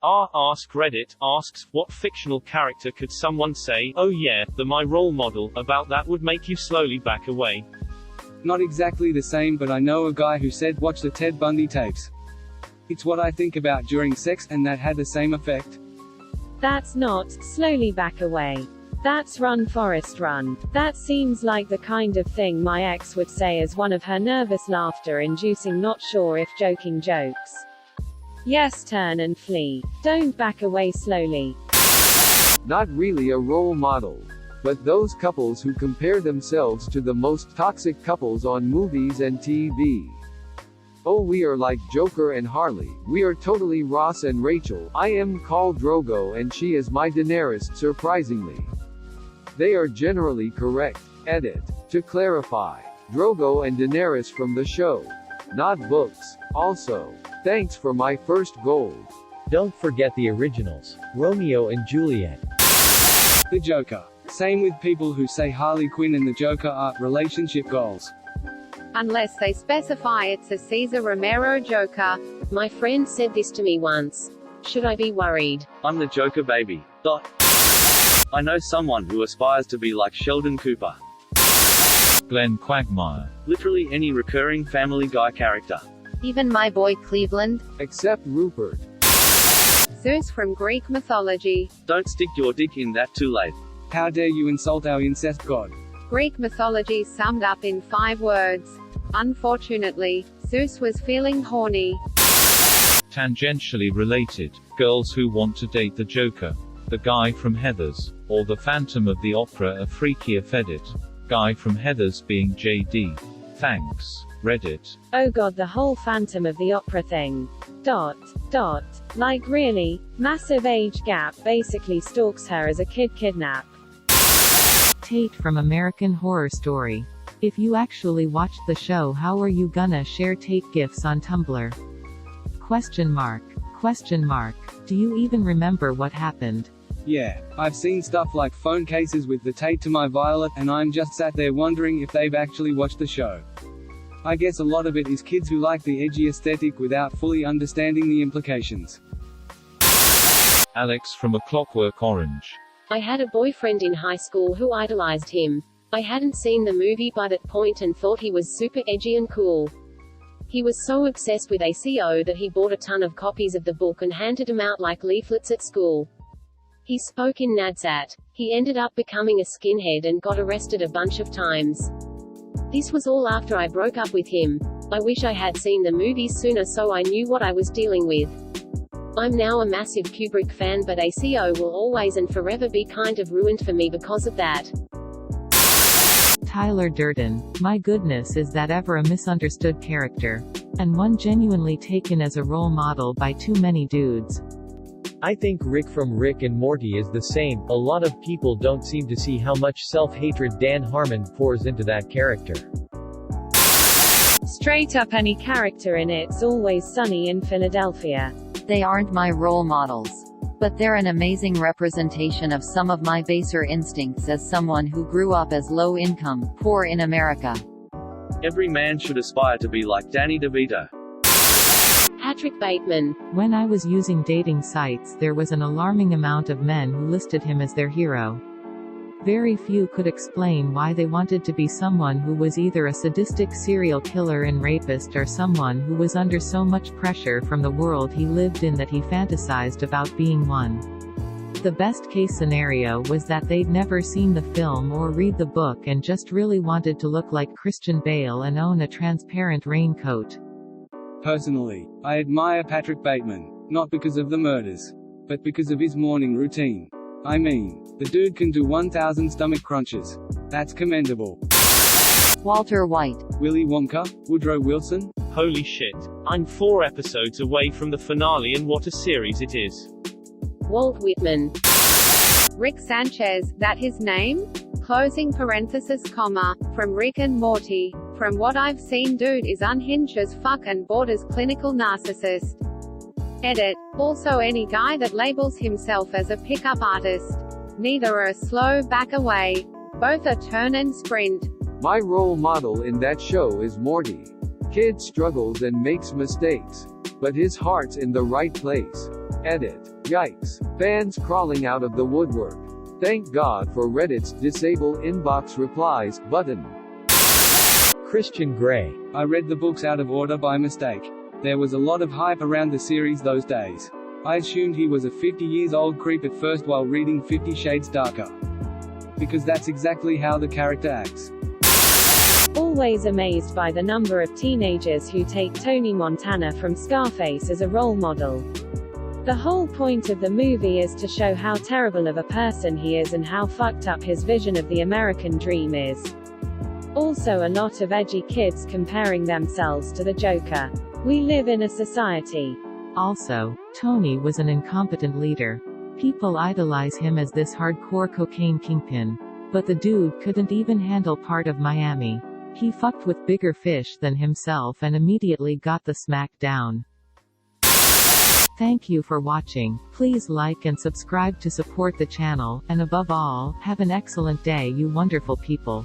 Askreddit asks, what fictional character could someone say, oh yeah, they're my role model, about that would make you slowly back away? Not exactly the same, but I know a guy who said watch the Ted Bundy tapes. It's what I think about during sex, and that had the same effect. That's not slowly back away. That's run Forrest run. That seems like the kind of thing my ex would say as one of her nervous laughter-inducing not sure if joking jokes. Yes, turn and flee. Don't back away slowly. Not really a role model. But those couples who compare themselves to the most toxic couples on movies and TV. Oh, we are like Joker and Harley, we are totally Ross and Rachel, I am Khal Drogo and she is my Daenerys, surprisingly. They are generally correct. Edit. To clarify, Drogo and Daenerys from the show. Not books. Also, thanks for my first gold. Don't forget the originals, Romeo and Juliet. The Joker. Same with people who say Harley Quinn and the Joker are relationship goals. Unless they specify it's a Cesar Romero Joker. My friend said this to me once. Should I be worried? I'm the Joker baby. I know someone who aspires to be like Sheldon Cooper. Glenn Quagmire. Literally any recurring Family Guy character. Even my boy Cleveland. Except Rupert. Zeus from Greek mythology. Don't stick your dick in that too late. How dare you insult our incest god? Greek mythology summed up in 5 words. Unfortunately, Zeus was feeling horny. Tangentially related, girls who want to date the Joker. The guy from Heathers. Or the Phantom of the Opera, a freakier Fedit. Guy from Heathers being JD. Thanks, Reddit. Oh god, the whole Phantom of the Opera thing. Like really? Massive age gap, basically stalks her as a kid kidnap. Tate from American Horror Story. If you actually watched the show, how are you gonna share Tate gifs on Tumblr? Question mark. Do you even remember what happened? Yeah, I've seen stuff like phone cases with the Tate to my Violet, and I'm just sat there wondering if they've actually watched the show. I guess a lot of it is kids who like the edgy aesthetic without fully understanding the implications. Alex from A Clockwork Orange. I had a boyfriend in high school who idolized him. I hadn't seen the movie by that point and thought he was super edgy and cool. He was so obsessed with ACO that he bought a ton of copies of the book and handed them out like leaflets at school. He spoke in Nadsat. He ended up becoming a skinhead and got arrested a bunch of times. This was all after I broke up with him. I wish I had seen the movies sooner so I knew what I was dealing with. I'm now a massive Kubrick fan, but ACO will always and forever be kind of ruined for me because of that. Tyler Durden. My goodness, is that ever a misunderstood character? And one genuinely taken as a role model by too many dudes. I think Rick from Rick and Morty is the same. A lot of people don't seem to see how much self-hatred Dan Harmon pours into that character. Straight up any character in It's Always Sunny in Philadelphia. They aren't my role models. But they're an amazing representation of some of my baser instincts as someone who grew up as low-income, poor in America. Every man should aspire to be like Danny DeVito. Patrick Bateman. When I was using dating sites, there was an alarming amount of men who listed him as their hero. Very few could explain why they wanted to be someone who was either a sadistic serial killer and rapist or someone who was under so much pressure from the world he lived in that he fantasized about being one. The best case scenario was that they'd never seen the film or read the book and just really wanted to look like Christian Bale and own a transparent raincoat. Personally, I admire Patrick Bateman, not because of the murders, but because of his morning routine. I mean, the dude can do 1,000 stomach crunches. That's commendable. Walter White. Willy Wonka? Woodrow Wilson? Holy shit. I'm 4 episodes away from the finale, and what a series it is. Walt Whitman. Rick Sanchez, that his name? Closing parenthesis comma, from Rick and Morty. From what I've seen, dude is unhinged as fuck and borders clinical narcissist. Edit. Also any guy that labels himself as a pickup artist. Neither are a slow back away. Both are turn and sprint. My role model in that show is Morty. Kid struggles and makes mistakes. But his heart's in the right place. Edit. Yikes. Fans crawling out of the woodwork. Thank God for Reddit's disable inbox replies button. Christian Grey. I read the books out of order by mistake. There was a lot of hype around the series those days. I assumed he was a 50-years-old creep at first while reading 50 Shades Darker. Because that's exactly how the character acts. Always amazed by the number of teenagers who take Tony Montana from Scarface as a role model. The whole point of the movie is to show how terrible of a person he is and how fucked up his vision of the American dream is. Also a lot of edgy kids comparing themselves to the Joker. We live in a society. Also, Tony was an incompetent leader. People idolize him as this hardcore cocaine kingpin. But the dude couldn't even handle part of Miami. He fucked with bigger fish than himself and immediately got the smack down. Thank you for watching. Please like and subscribe to support the channel, and above all, have an excellent day you wonderful people.